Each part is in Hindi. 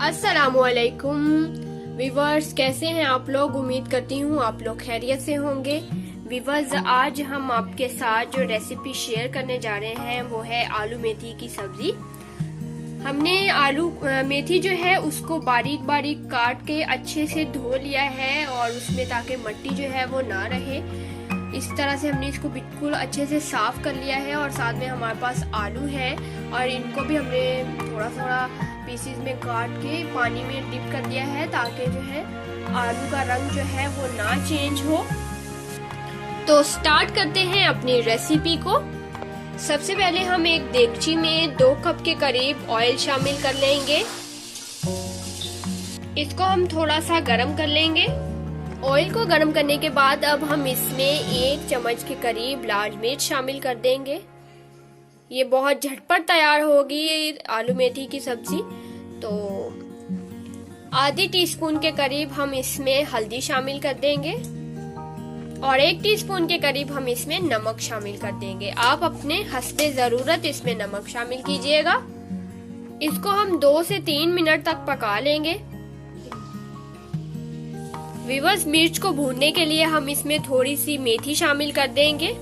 अस्सलामुअलैकुम वीवर्स, कैसे हैं आप लोग। उम्मीद करती हूँ आप लोग खैरियत से होंगे। वीवर्स, आज हम आपके साथ जो रेसिपी शेयर करने जा रहे हैं वो है आलू मेथी की सब्जी। हमने आलू मेथी जो है उसको बारीक बारीक काट के अच्छे से धो लिया है और उसमें ताकि मिट्टी जो है वो ना रहे, इस तरह से हमने इसको बिल्कुल अच्छे से साफ कर लिया है। और साथ में हमारे पास आलू है और इनको भी हमने थोड़ा थोड़ा पीसेस में काट के पानी में डिप कर दिया है ताकि जो है आलू का रंग जो है वो ना चेंज हो। तो स्टार्ट करते हैं अपनी रेसिपी को। सबसे पहले हम एक देगची में 2 कप के करीब ऑयल शामिल कर लेंगे। इसको हम थोड़ा सा गरम कर लेंगे। ऑयल को गरम करने के बाद अब हम इसमें 1 चम्मच के करीब लाल मिर्च शामिल कर देंगे। ये बहुत झटपट तैयार होगी आलू मेथी की सब्जी। तो आधी टीस्पून के करीब हम इसमें हल्दी शामिल कर देंगे और 1 टीस्पून के करीब हम इसमें नमक शामिल कर देंगे। आप अपने हस्बे जरूरत इसमें नमक शामिल कीजिएगा। इसको हम 2 से 3 मिनट तक पका लेंगे। वीवर्स, मिर्च को भूनने के लिए हम इसमें थोड़ी सी मेथी शामिल कर देंगे।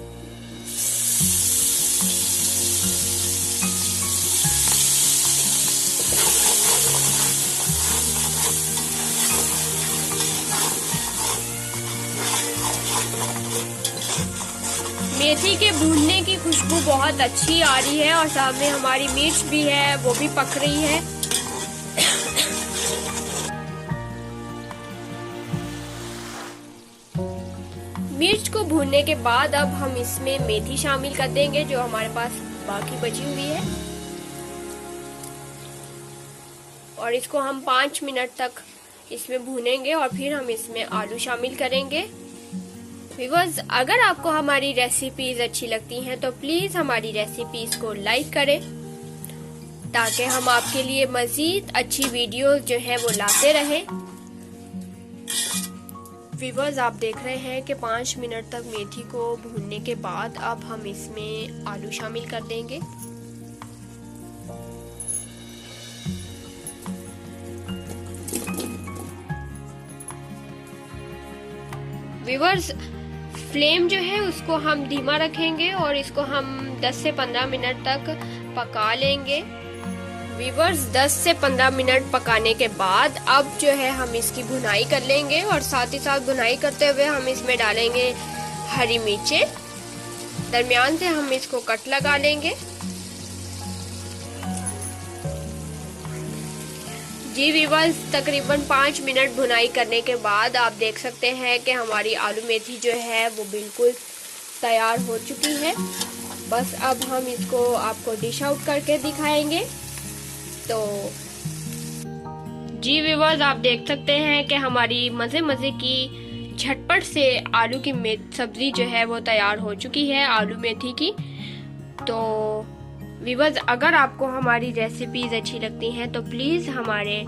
मेथी के भूनने की खुशबू बहुत अच्छी आ रही है और साथ में हमारी मिर्च भी है वो भी पक रही है। मिर्च को भूनने के बाद अब हम इसमें मेथी शामिल कर देंगे जो हमारे पास बाकी बची हुई है और इसको हम 5 मिनट तक इसमें भूनेंगे और फिर हम इसमें आलू शामिल करेंगे। व्यूअर्स, अगर आपको हमारी रेसिपीज अच्छी लगती हैं तो प्लीज हमारी रेसिपीज को लाइक करें ताकि हम आपके लिए मजीद अच्छी वीडियोस जो है वो लाते रहें। व्यूअर्स, आप देख रहे हैं कि 5 मिनट तक मेथी को भूनने के बाद अब हम इसमें आलू शामिल कर देंगे। व्यूअर्स, फ्लेम जो है उसको हम धीमा रखेंगे और इसको हम 10 से 15 मिनट तक पका लेंगे। व्यूअर्स, 10 से 15 मिनट पकाने के बाद अब जो है हम इसकी भुनाई कर लेंगे और साथ ही साथ भुनाई करते हुए हम इसमें डालेंगे हरी मिर्चें। दरमियान से हम इसको कट लगा लेंगे। जी व्यूअर्स, तकरीबन 5 मिनट भुनाई करने के बाद आप देख सकते हैं कि हमारी आलू मेथी जो है वो बिल्कुल तैयार हो चुकी है। बस अब हम इसको आपको डिश आउट करके दिखाएंगे। तो जी व्यूअर्स, आप देख सकते हैं कि हमारी मजे मजे की झटपट से आलू की सब्जी जो है वो तैयार हो चुकी है आलू मेथी की। तो व्यूअर्स, अगर आपको हमारी रेसिपीज अच्छी लगती हैं तो प्लीज हमारे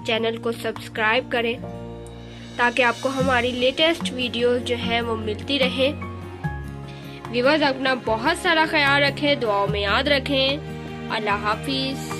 चैनल को सब्सक्राइब करें ताकि आपको हमारी लेटेस्ट वीडियोस जो है वो मिलती रहे। व्यूअर्स, अपना बहुत सारा ख्याल रखें, दुआओं में याद रखें। अल्लाह हाफिज।